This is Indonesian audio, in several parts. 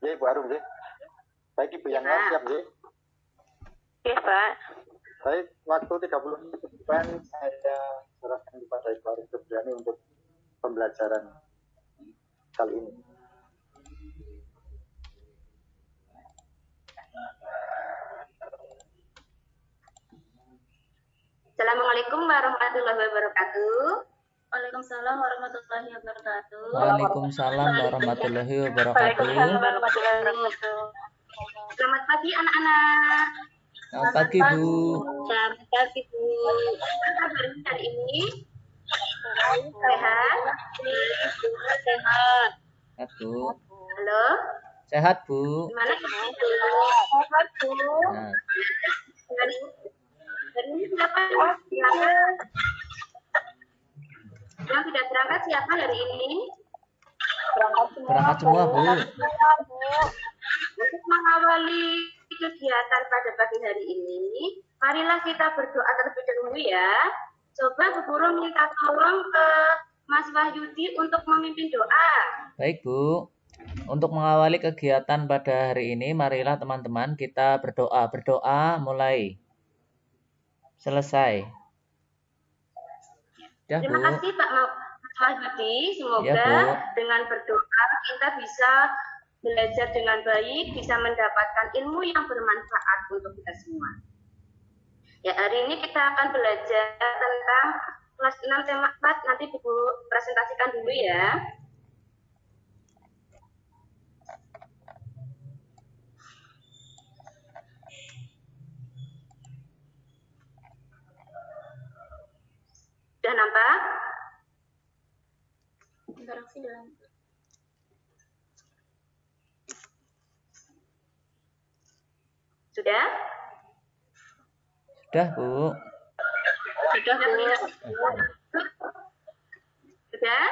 Ya, Bu Arum, ya. Baik, Ibu yang siap, ya. Oke, Pak. Baik, waktu 30 menit ke depan saya serahkan kepada Ibu Arum Febriani untuk pembelajaran kali ini. Assalamualaikum warahmatullahi wabarakatuh. Waalaikumsalam warahmatullahi wabarakatuh. Waalaikumsalam warahmatullahi wabarakatuh. Selamat pagi anak-anak. Selamat pagi, Bu. Selamat pagi, Bu. Apa kabar hari ini? Sehat? Sehat. Sehat, Bu. Halo? Sehat, Bu. Gimana itu? Sehat, Bu. Nah, Hari ini siapa yang tidak berangkat siapa hari ini? berangkat semua, Bu. Untuk mengawali kegiatan pada pagi hari ini, marilah kita berdoa terlebih dahulu ya. Coba Bu Guru minta tolong ke Mas Wahyudi untuk memimpin doa. Baik, Bu. Untuk mengawali kegiatan pada hari ini, marilah teman-teman kita berdoa. Berdoa mulai. Selesai. Ya, Bu. Terima kasih Pak Wahyudi. Semoga Ya, Bu. dengan berdoa kita bisa belajar dengan baik, bisa mendapatkan ilmu yang bermanfaat untuk kita semua. Ya, hari ini kita akan belajar tentang kelas 6 tema 4. Nanti Ibu presentasikan dulu ya. Sudah nampak? Interaksi dalam. Sudah? Sudah, Bu. Sudah, Bu. Sudah?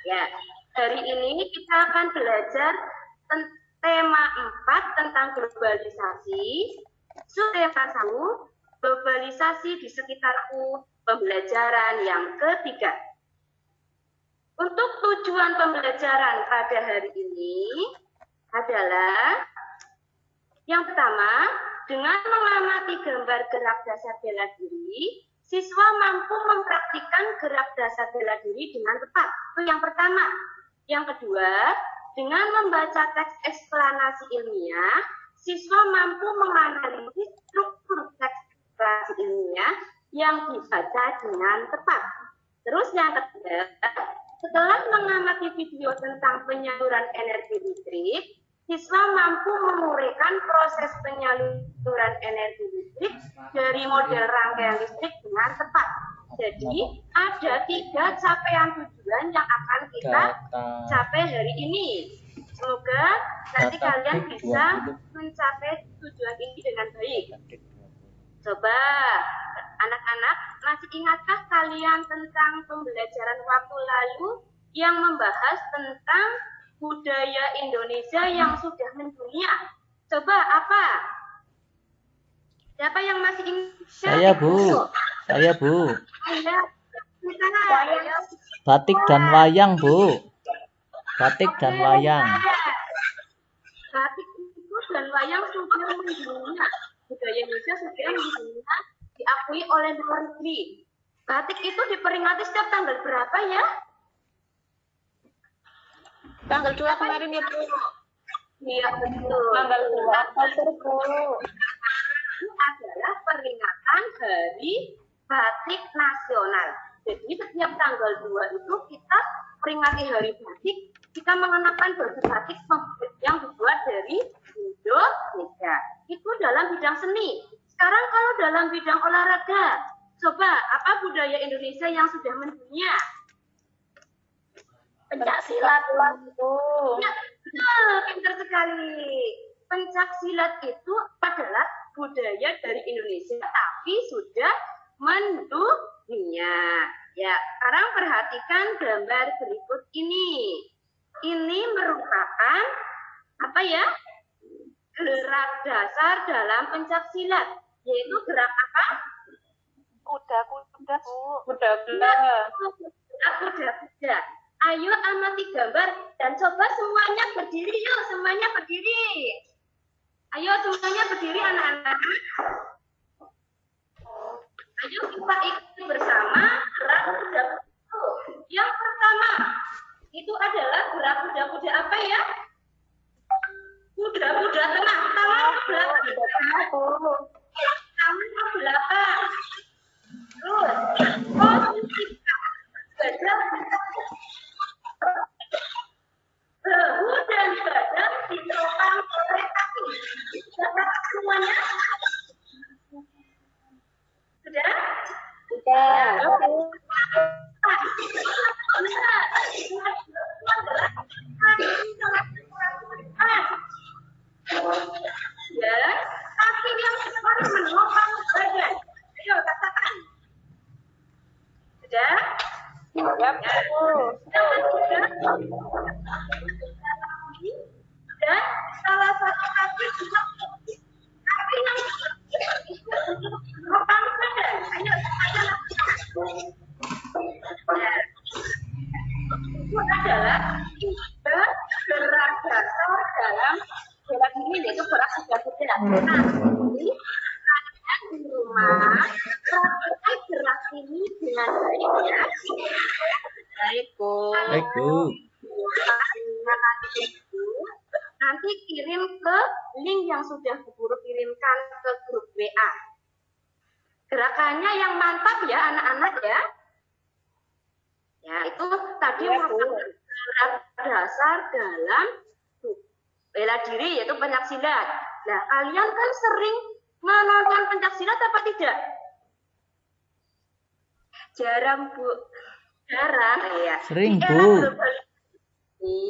Ya, hari ini kita akan belajar tema 4 tentang globalisasi, subtema 1, globalisasi di sekitarku, pembelajaran yang ketiga. Untuk tujuan pembelajaran pada hari ini adalah yang pertama, dengan mengamati gambar gerak dasar bela diri, siswa mampu mempraktikkan gerak dasar bela diri dengan tepat. Itu yang pertama. Yang kedua, dengan membaca teks eksplanasi ilmiah, siswa mampu menganalisis struktur teks eksplanasi ilmiah yang dibaca dengan tepat. Terus yang ketiga, setelah mengamati video tentang penyaluran energi listrik, siswa mampu menguraikan proses penyaluran energi listrik dari model rangkaian listrik dengan tepat. Jadi, ada 3 capaian tujuan yang akan kita capai hari ini. Semoga nanti kalian bisa mencapai tujuan ini dengan baik. Coba, anak-anak, masih ingatkah kalian tentang pembelajaran waktu lalu yang membahas tentang budaya Indonesia yang sudah mendunia? Coba apa? Siapa yang masih ingat? Saya, Bu. Saya, Bu. Batik dan wayang, Bu. Batik dan wayang. Batik itu dan wayang sudah mendunia. Budaya Indonesia sudah mendunia, diakui oleh luar negeri. Batik itu diperingati setiap tanggal berapa ya? Tanggal 2 kemarin ya, Bu. Iya, betul. Tanggal 2. Itu adalah peringatan Hari Batik Nasional. Jadi setiap tanggal 2 itu kita peringati Hari Batik, kita mengenakan baju batik yang dibuat dari Indonesia. Itu dalam bidang seni. Sekarang kalau dalam bidang olahraga, coba apa budaya Indonesia yang sudah mendunia? Pencak silat, Bu. Ya, betul, pintar sekali. Pencak silat itu adalah budaya dari Indonesia, tapi sudah mendunia. Ya, sekarang perhatikan gambar berikut ini. Ini merupakan apa ya? Gerak dasar dalam pencak silat, yaitu gerak apa? Kuda, Bu. Kuda. Ayo amati gambar dan coba semuanya berdiri yuk, semuanya berdiri. Ayo semuanya berdiri anak-anak. Ayo kita ikuti bersama gerak kuda-kuda. Yang pertama itu adalah gerak kuda-kuda apa ya? Kuda-kuda tengah, tangan ke belakang. Tangan ke belakang. Terus posisi gajah bahu dan badan ditopang oleh kaki. Sudah semuanya? Sudah? Sudah. Ya, kaki yang depan menopang badan. Ayo katakan. Sudah? Ya, Bu. Dan salah satu kaki juga kaki yang menopang badan. Ayo, itu adalah tiga gerak dasar dalam gerak ini, yaitu gerak kuda-kuda. Nanti kalian di rumah praktekkan gerak ini dengan baik ya. Baik, Bu. Baik, Bu. Nanti kirim ke link yang sudah Bu Guru kirimkan ke grup WA. Gerakannya yang mantap ya anak-anak ya. Ya, itu tadi merupakan gerak dasar dalam bela diri, yaitu pencaksilat. Nah, kalian kan sering menonton pencaksilat apa tidak? Jarang, Bu. Jarang ya. Sering, Di Bu. era globalisasi,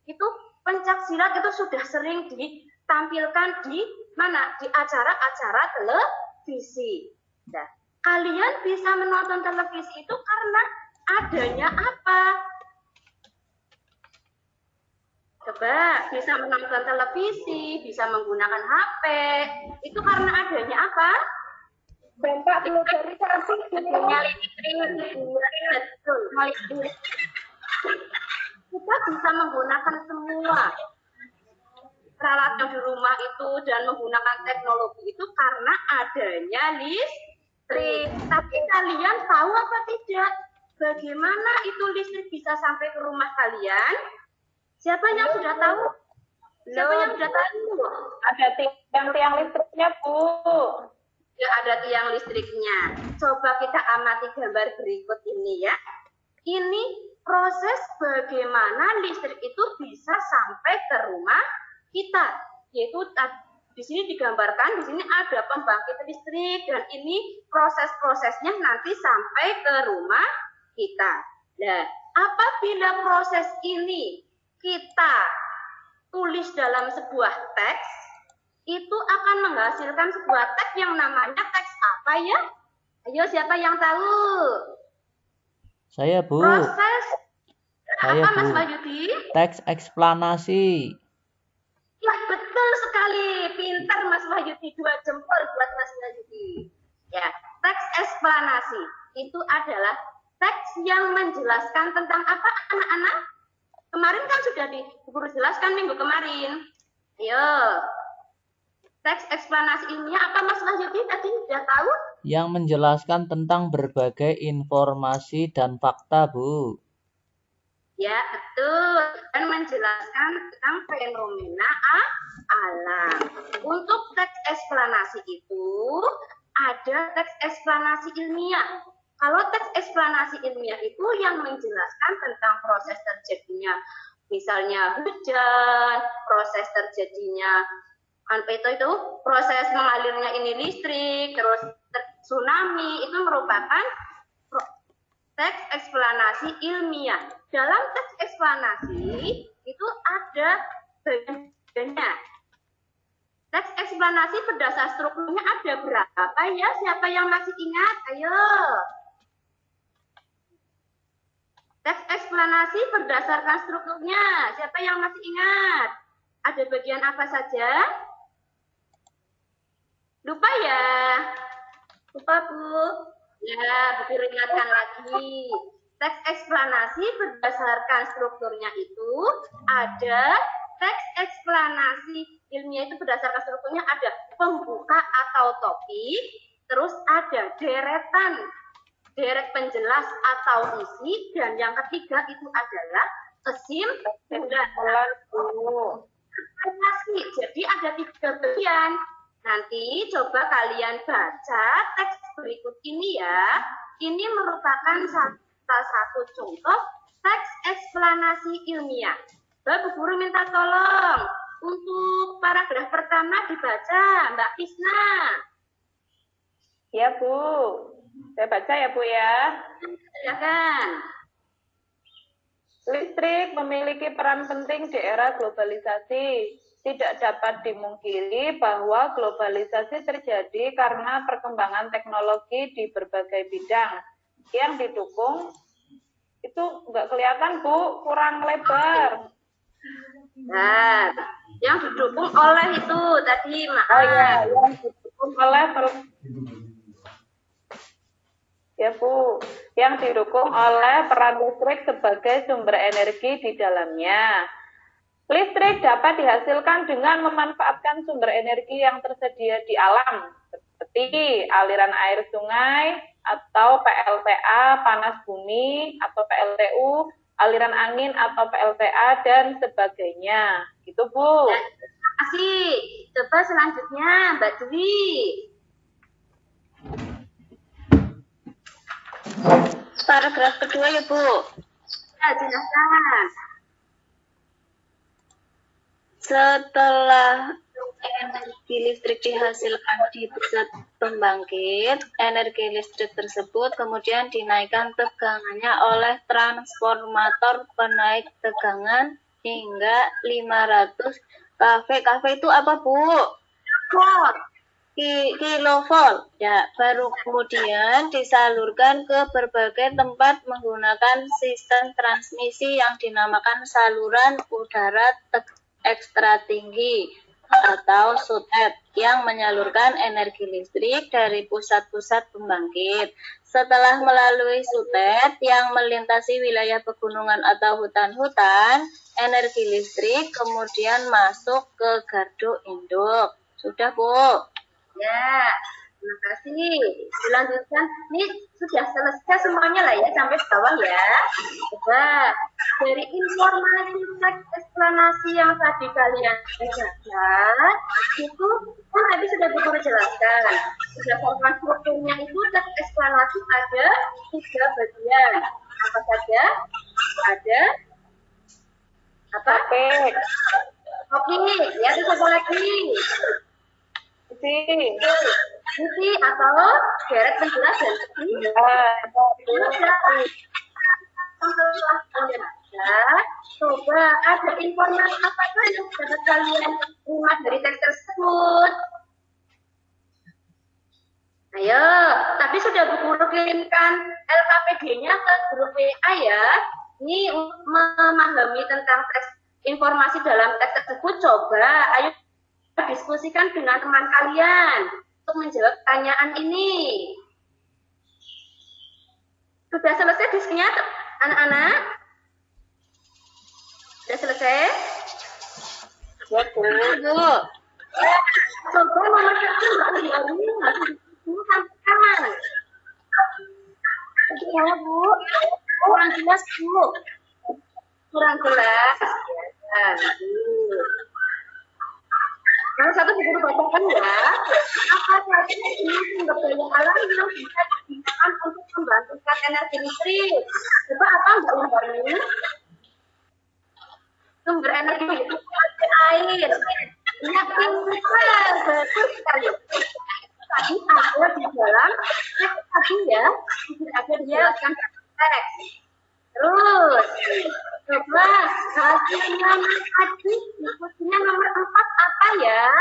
itu pencaksilat itu sudah sering ditampilkan di mana? Di acara-acara televisi. Nah, kalian bisa menonton televisi itu karena adanya apa? Coba, bisa menonton televisi, bisa menggunakan HP, itu karena adanya apa? Dampak globalisasi. Adanya listrik, betul. Kita bisa menggunakan semua peralatan di rumah itu dan menggunakan teknologi itu karena adanya listrik. Tapi kalian tahu apa tidak? Bagaimana itu listrik bisa sampai ke rumah kalian? Siapa yang sudah tahu? Siapa yang sudah tahu? Ada tiang-tiang listriknya, Bu. Ya, ada tiang listriknya. Coba kita amati gambar berikut ini ya. Ini proses bagaimana listrik itu bisa sampai ke rumah kita. Yaitu di sini digambarkan, di sini ada pembangkit listrik dan ini proses-prosesnya nanti sampai ke rumah kita. Nah, apabila proses ini kita tulis dalam sebuah teks, itu akan menghasilkan sebuah teks yang namanya teks apa ya? Ayo, siapa yang tahu? Saya, Bu. Proses Saya, apa, Bu. Mas Wahyudi? Teks eksplanasi. Ya, betul sekali. Pintar Mas Wahyudi. 2 jempol buat Mas Wahyudi. Ya, teks eksplanasi itu adalah teks yang menjelaskan tentang apa, anak-anak? Kemarin kan sudah Guru jelaskan minggu kemarin. Ayo. Teks eksplanasi ini apa Mas Wahyudi tadi sudah tahu? Yang menjelaskan tentang berbagai informasi dan fakta, Bu. Ya, betul. Dan menjelaskan tentang fenomena alam. Untuk teks eksplanasi itu ada teks eksplanasi ilmiah. Kalau teks eksplanasi ilmiah itu yang menjelaskan tentang proses terjadinya, misalnya hujan, proses terjadinya itu proses mengalirnya ini listrik, terus tsunami, itu merupakan teks eksplanasi ilmiah. Dalam teks eksplanasi itu ada bagiannya. Teks eksplanasi berdasar strukturnya ada berapa ya? Siapa yang masih ingat? Ayo. Teks eksplanasi berdasarkan strukturnya. Siapa yang masih ingat? Ada bagian apa saja? Lupa ya? Lupa, Bu? Ya, Bu ingatkan lagi. Teks eksplanasi berdasarkan strukturnya itu ada teks eksplanasi ilmiah itu berdasarkan strukturnya ada pembuka atau topik, terus ada deret penjelas atau isi, dan yang ketiga itu adalah kesimpulan. Jadi ada 3 bagian. Nanti coba kalian baca teks berikut ini ya. Ini merupakan salah satu contoh teks eksplanasi ilmiah. Bu Guru minta tolong untuk paragraf pertama dibaca, Mbak Kisna. Ya, Bu. Saya baca ya, Bu ya. Silakan. Listrik memiliki peran penting di era globalisasi. Tidak dapat dimungkiri bahwa globalisasi terjadi karena perkembangan teknologi di berbagai bidang yang didukung. Itu nggak kelihatan, Bu, kurang lebar. Nah, yang didukung oleh itu tadi, maaf. Oh ya, yang didukung oleh ya Bu, yang didukung oleh peran listrik sebagai sumber energi di dalamnya. Listrik dapat dihasilkan dengan memanfaatkan sumber energi yang tersedia di alam, seperti aliran air sungai, atau PLTA, panas bumi, atau PLTU, aliran angin, atau PLTA, dan sebagainya. Gitu, Bu. Terima kasih. Coba selanjutnya, Mbak Dwi. Paragraf kedua ya, Bu. Ya, silakan. Setelah energi listrik dihasilkan di pusat pembangkit, energi listrik tersebut kemudian dinaikkan tegangannya oleh transformator penaik tegangan hingga 500 kV. kV itu apa, Bu? Kilovolt. Ya, baru kemudian disalurkan ke berbagai tempat menggunakan sistem transmisi yang dinamakan saluran udara ekstra tinggi atau SUTEP yang menyalurkan energi listrik dari pusat-pusat pembangkit. Setelah melalui SUTEP yang melintasi wilayah pegunungan atau hutan-hutan, energi listrik kemudian masuk ke gardu induk. Sudah, Bu? Ya, terima kasih. Dilanjutkan. Ini sudah selesai semuanya lah ya, sampai bawah ya. Coba dari informasi teks eksplanasi yang tadi kalian baca, itu kan tadi sudah Bu Guru jelaskan. Berdasarkan strukturnya itu teks eksplanasi ada 3 bagian. Apa saja? Ada apa? Oke, ya terus apa lagi? Isi atau deret penjelas dan coba ada informasi apa yang dapat kalian terima dari teks tersebut? Ayo, tapi sudah Bu Guru kirimkan LKPD-nya ke grup WA ya. Ini untuk memahami tentang teks informasi dalam teks tersebut, coba ayo diskusikan dengan teman kalian untuk menjawab pertanyaan ini. Sudah selesai diskusinya, anak-anak? Sudah selesai? Ya, Bu. Coba memasukkan Mbak sampaikan. Ya, Bu. Kurang jelas, Bu. Kurang jelas. Yang satu Bu Guru bacakan ya. Apa saja sumber daya alam yang bisa digunakan untuk membangkitkan energi listrik? Coba apa Mbak Umbani? Sumber energi itu air. Minyak besar, betul sekali. Tadi ada di dalam teks tadi ya, tidak ada dijelaskan teks. Terus, coba hasilnya tadi, diskusinya nomor 4 apa ya?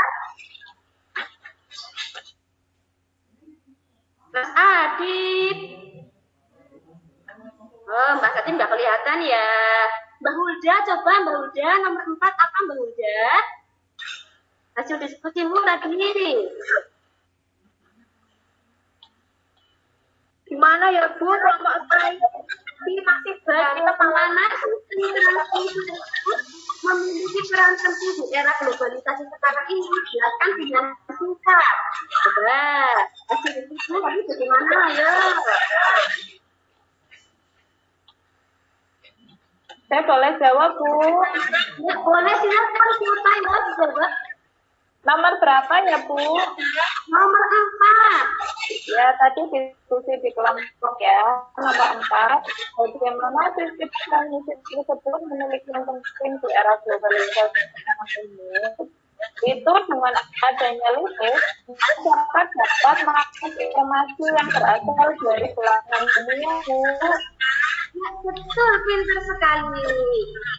Mas Adit. Oh, Mbak Adit nggak kelihatan ya. Mbak Hulda, coba Mbak Hulda, nomor 4 apa Mbak Hulda? Hasil diskusimu tadi. Gimana ya, Bu? Kelompok saya masih baik mana memiliki peran penting di era globalisasi sekarang ini dijelaskan dengan singkat. Coba, kasih itu tadi bagaimana ya? Saya boleh jawab, Bu? Ya, boleh silakan siapa ya dijawab. Nomor berapa ya, Bu? Nomor 4. Ya, tadi diskusi di kelompok ya. Nomor 4. Bagaimana sistem transmisi tersebut memiliki yang penting di era globalisasi ini? Itu dengan adanya listrik, masyarakat dapat mengakses informasi yang berasal dari belahan dunia, Bu. Ya, betul, pintar sekali.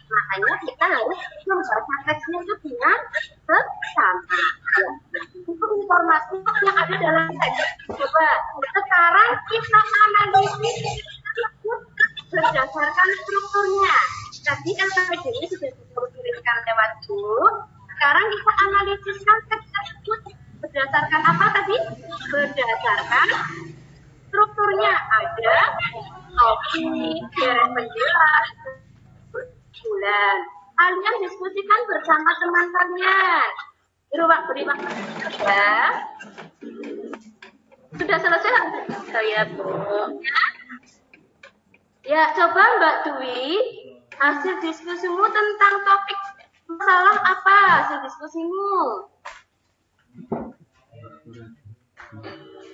Makanya kita harus membaca teksnya itu dengan bersama. Ya. Itu informasi yang ada dalam teks. Coba, sekarang kita analisis berdasarkan strukturnya. Tadi LKPD ini sudah dikirimkan lewat grup. Sekarang kita analisiskan teks tersebut berdasarkan apa tadi? Berdasarkan strukturnya. Ada topik, garis penjelas, bulan. Kalian diskusikan bersama teman kalian. Beri waktu ya. Sudah selesai? Saya, Bu. Ya, coba Mbak Dwi, hasil diskusimu tentang topik masalah apa hasil diskusimu?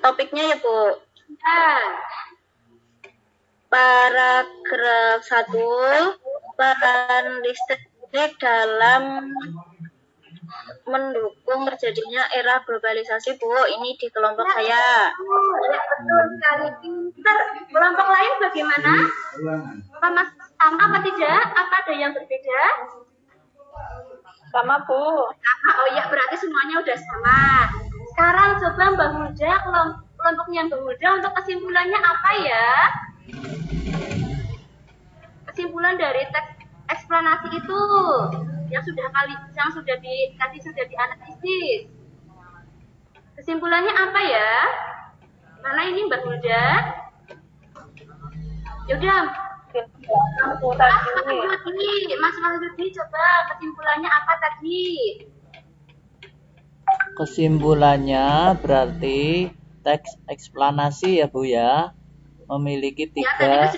Topiknya ya, Bu. Ya. Paragraf 1, peran listrik dalam mendukung terjadinya era globalisasi, Bu. Ini di kelompok saya. Oh, ya betul sekali. Pintar. Kelompok lain bagaimana? Sama apa tidak? Apa ada yang berbeda? Sama, Bu. Oh ya, berarti semuanya udah sama. Sekarang coba Mbak Huda, kelompoknya Mbak Huda untuk kesimpulannya apa ya? Kesimpulan dari teks eksplanasi itu yang sudah dianalisis. Kesimpulannya apa ya? Mana ini Mbak Huda? Yaudah, Mas Wahyudi, coba kesimpulannya apa tadi? Kesimpulannya berarti teks eksplanasi ya Bu ya, memiliki tiga.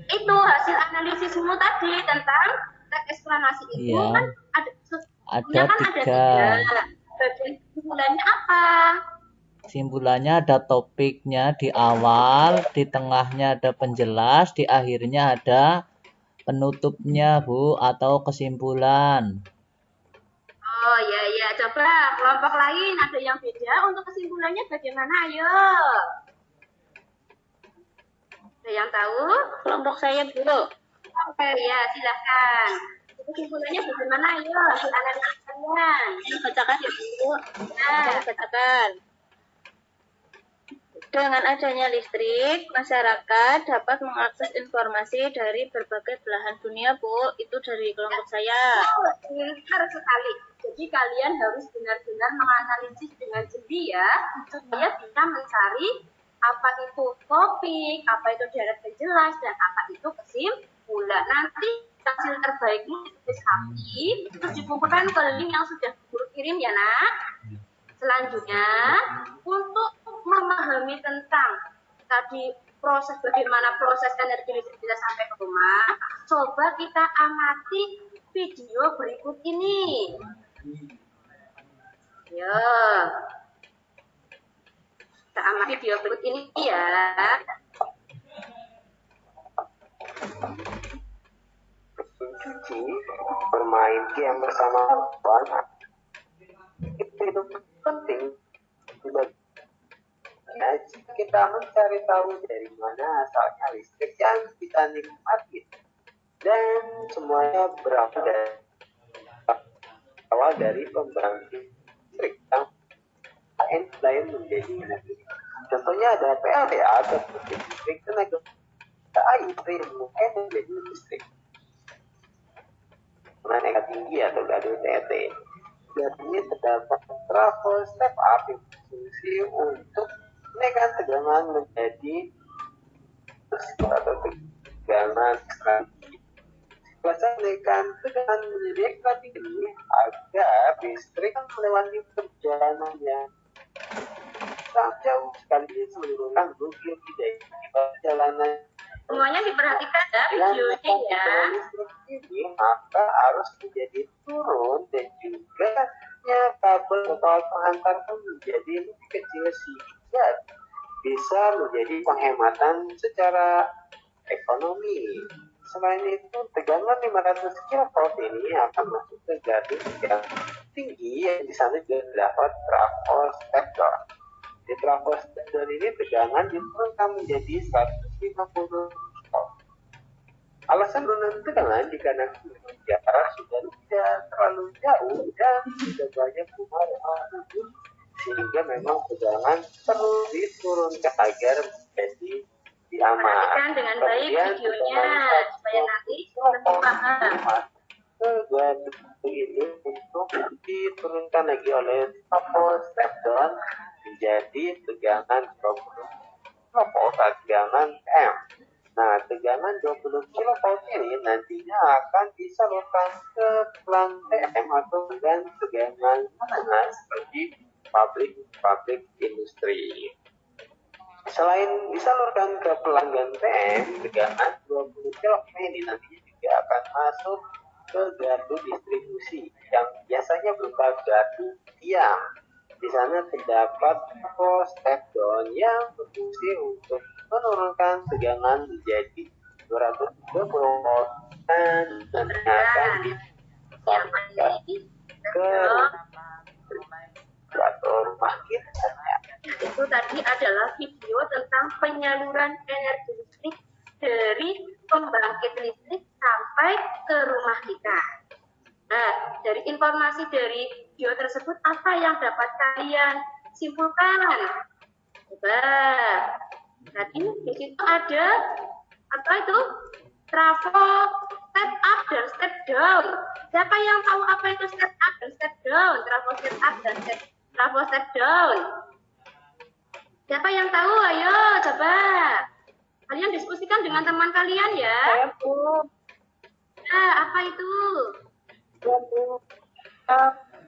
Itu hasil analisismu tadi tentang teks eksplanasi itu Iya. kan ada tiga. Kesimpulannya apa? Kesimpulannya ada topiknya di awal, di tengahnya ada penjelas, di akhirnya ada penutupnya Bu atau kesimpulan. Oh ya, coba kelompok lain ada yang beda untuk kesimpulannya bagaimana? Ayo. Ada yang tahu? Kelompok saya, Bu. Oke, ya silahkan. Kesimpulannya bagaimana? Ayo, hasil analisis kalian. Bacakan ya, Bu. Nah, Saya bacakan. Dengan adanya listrik, masyarakat dapat mengakses informasi dari berbagai belahan dunia, Bu. Itu dari kelompok saya. Pintar sekali. Jadi kalian harus benar-benar menganalisis dengan jeli ya, supaya bisa mencari apa itu topik, apa itu deret penjelas, dan apa itu kesimpulan. Nanti hasil terbaikmu ditulis rapi, terus dikumpulkan ke link yang sudah Guru kirim ya nak. Selanjutnya, untuk memahami tentang tadi bagaimana proses energi listrik bisa sampai ke rumah, coba kita amati video berikut ini. Ya, kita amati video berikut ini ya. Cuci, bermain game bersama anak itu penting. Nah, kita mencari tahu dari mana asalnya listrik yang kita nikmati, dan semuanya berawal dari pembangkit listrik yang lain menjadi energi. Contohnya ada PLTA atau listrik tenaga air yang mungkin menjadi listrik naik tinggi atau dari TT. Jadi terdapat travel step up yang berfungsi untuk menaikkan tegangan menjadi atau tegangan melaksanakan tegangan menjadi tinggi agar listrik melewati perjalanannya sangat jauh sekaligus menurunkan bukit tidak perjalanan. Semuanya diperhatikan ya videonya ya. Listrik ini maka harus menjadi turun dan juga kabel atau penghantar pun menjadi lebih kecil sehingga bisa menjadi penghematan secara ekonomi. Selain itu, tegangan 500 kV ini akan masuk ke garis yang tinggi yang di sana juga terdapat trafo step down. Di trafo step down ini tegangan diturunkan menjadi 150 kV. Alasan penurunan tegangan dikarenakan jarak sudah tidak terlalu jauh dan sudah banyak rumah yang rubuh sehingga memang tegangan perlu diturunkan agar menjadi aman. Perhatikan dengan baik videonya supaya nanti lebih paham. Ini untuk diturunkan lagi oleh trafo step down menjadi tegangan 20 kV tegangan M. Nah, tegangan 20 kV ini nantinya akan disalurkan ke lantai M atau tegangan menengah seperti pabrik industri. Selain disalurkan ke pelanggan PM, tegangan 20 kV ini nantinya juga akan masuk ke gardu distribusi yang biasanya berupa gardu tiang. Di sana terdapat step down yang berfungsi untuk menurunkan tegangan menjadi 220 volt dan akan disalurkan ke atau rumah kita. Itu tadi adalah video tentang penyaluran energi listrik dari pembangkit listrik sampai ke rumah kita. Nah, dari informasi dari video tersebut, apa yang dapat kalian simpulkan? Coba, tadi di situ ada apa itu? Trafo step up dan step down. Siapa yang tahu apa itu step up dan step down? Trafo step up dan trafo step down. Siapa yang tahu? Ayo, coba. Kalian diskusikan dengan teman kalian ya. Saya Bu. Nah, apa itu?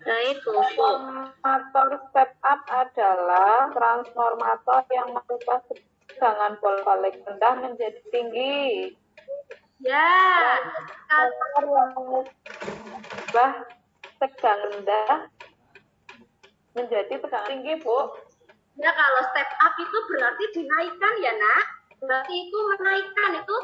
Transformator step up adalah transformator yang mengubah tegangan bolak-balik rendah menjadi tinggi. Ya. Transformator yang mengubah tegangan rendah menjadi tegangan tinggi, Bu. Ya, kalau step up itu berarti dinaikkan ya, Nak. Berarti itu menaikkan itu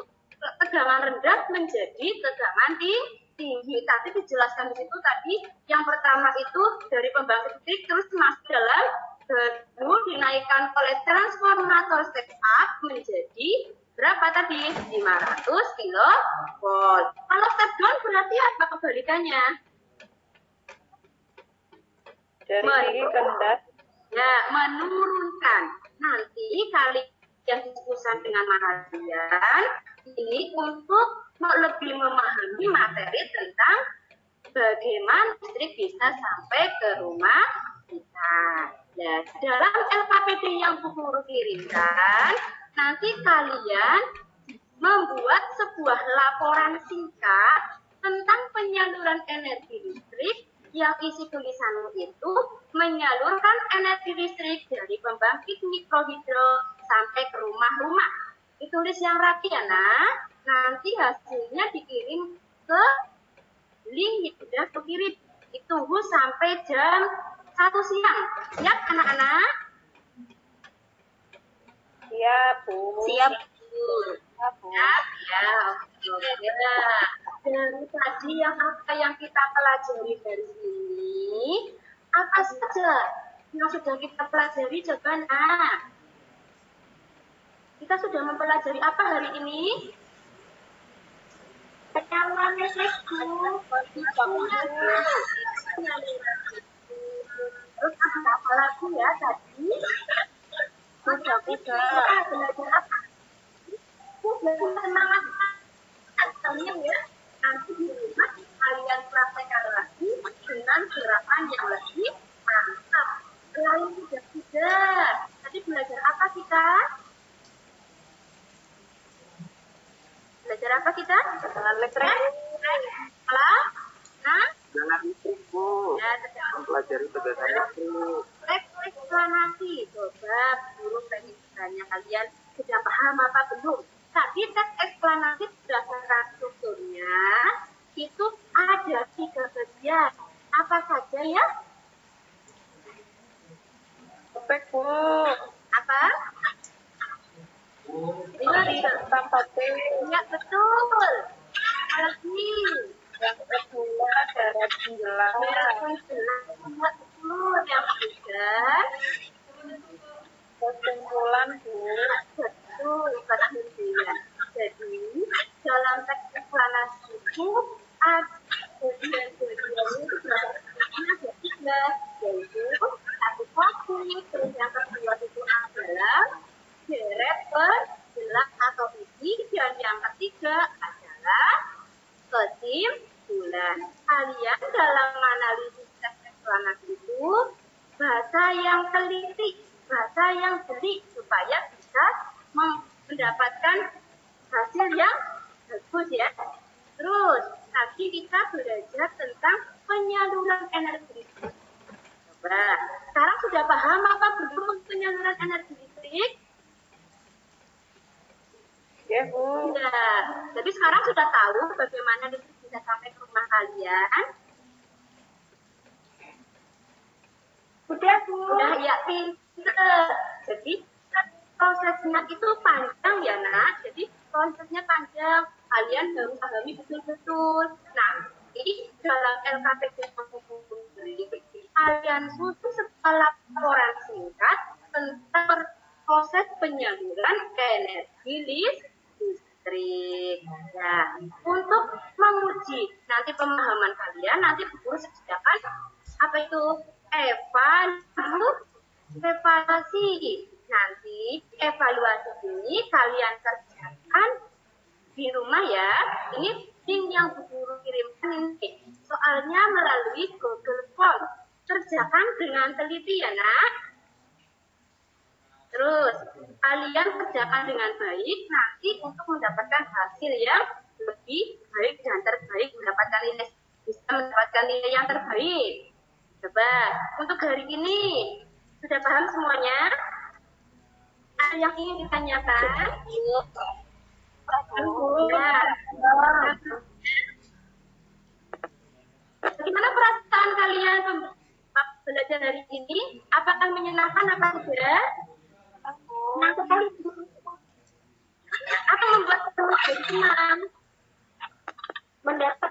tegangan rendah menjadi tegangan tinggi. Tapi dijelaskan di situ tadi yang pertama itu dari pembangkit listrik terus masuk dalam gardu dinaikkan oleh transformator step up menjadi berapa tadi? 500 kV. Kalau step down berarti apa kebalikannya? Dari tinggi ke rendah. Ya, menurunkan. Nanti kalian diskusikan dengan kalian ini untuk lebih memahami materi tentang bagaimana listrik bisa sampai ke rumah kita. Ya, dalam LKPD yang Bu Guru kirimkan, nanti kalian membuat sebuah laporan singkat tentang penyaluran energi listrik yang isi tulisanmu itu menyalurkan energi listrik dari pembangkit mikrohidro sampai ke rumah-rumah. Ditulis yang rapi ya, Nak. Nanti hasilnya dikirim ke link yang sudah dikirim. Ditunggu sampai jam 1 siang. Siap, anak-anak? Siap, Bu. Siap, Bu. Siap, ya. Oke. Dari tadi apa yang kita pelajari dari sini, apa saja yang sudah kita pelajari, coba, Nak. Kita sudah mempelajari apa hari ini? Penyaluran listrik, terus ada apa lagi ya tadi? Belajar apa? Semangat kalian ya. Nanti di rumah kalian praktekkan lagi dengan gerakan yang lebih mantap. Selain sudah. Tadi belajar apa kita? apa kita? Tegangan listrik. Salah. Nah, Jangan listrik, Bu. ya tegangan Mempelajari tegangan listrik. eksplanasi. Coba guru pengen tanya kalian sudah paham apa belum? Tadi tes eksplanasi berdasarkan strukturnya itu ada 3 bagian. Apa saja ya? Topik, Bu. Apa? Ini tentang topik. Ya betul. Lagi. Yang kedua, darat jelas. Ya betul. Yang ketiga. Kesimpulan, Bu. Betul. Kesimpulan. Jadi dalam teks eksplanasi itu ada bagian-bagian itu ada 3, yaitu satu topik, terus yang kedua itu adalah deret penjelas atau isi, dan yang ketiga adalah kesimpulan. Kalian dalam analisis teks eksplanasi itu bahasa yang teliti, bahasa yang jeli supaya bisa mendapatkan hasil yang bagus ya. Terus tadi kita belajar tentang penyaluran energi listrik. Coba, sekarang sudah paham apa belum penyaluran energi listrik? Ya, Bu. Ya, jadi sekarang sudah tahu bagaimana listrik bisa sampai ke rumah kalian. Udah, Bu. Udah ya pinter. Jadi prosesnya itu panjang ya nak. Jadi prosesnya panjang. Kalian harus pahami betul-betul. Nah, ini dalam LKPD kalian susun sebuah laporan singkat tentang proses penyaluran energi listrik. Nah, untuk menguji nanti pemahaman kalian, nanti guru sediakan apa itu evaluasi. Nanti evaluasi ini kalian kerjakan di rumah ya. Ini link yang guru kirimkan ini. Soalnya melalui Google Form. Kerjakan dengan teliti ya nak. Terus kalian kerjakan dengan baik nanti untuk mendapatkan hasil yang lebih baik dan terbaik, bisa mendapatkan nilai yang terbaik. Coba untuk hari ini sudah paham semuanya? Ada yang ingin ditanyakan? Bagaimana perasaan kalian belajar hari ini? Apakah menyenangkan apa tidak? Apa membuat kamu jadi senang? Mendapat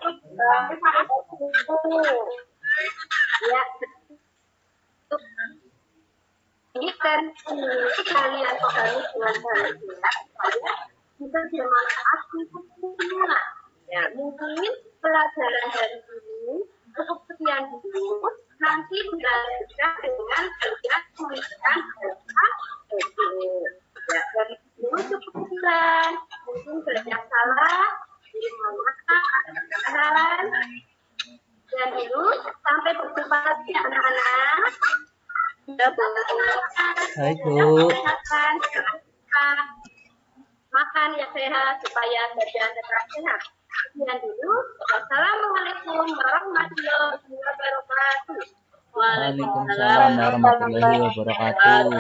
ya, betul. Ini kan kalian pahami dengan baik ya. Kita bermanfaat untuk semua. Ya, mungkin pelajaran dari ini cukup sekian dulu. Nanti dilanjutkan dengan kalian tuliskan ya, dari dulu cukup sekian. Mungkin banyak salah, mohon maaf, dan dulu sampai berjumpa lagi anak-anak. Ya, Baik, Bu. Makan yang sehat supaya badan tetap sehat. Sekian dulu. Wassalamualaikum warahmatullahi wabarakatuh. Waalaikumsalam warahmatullahi wabarakatuh.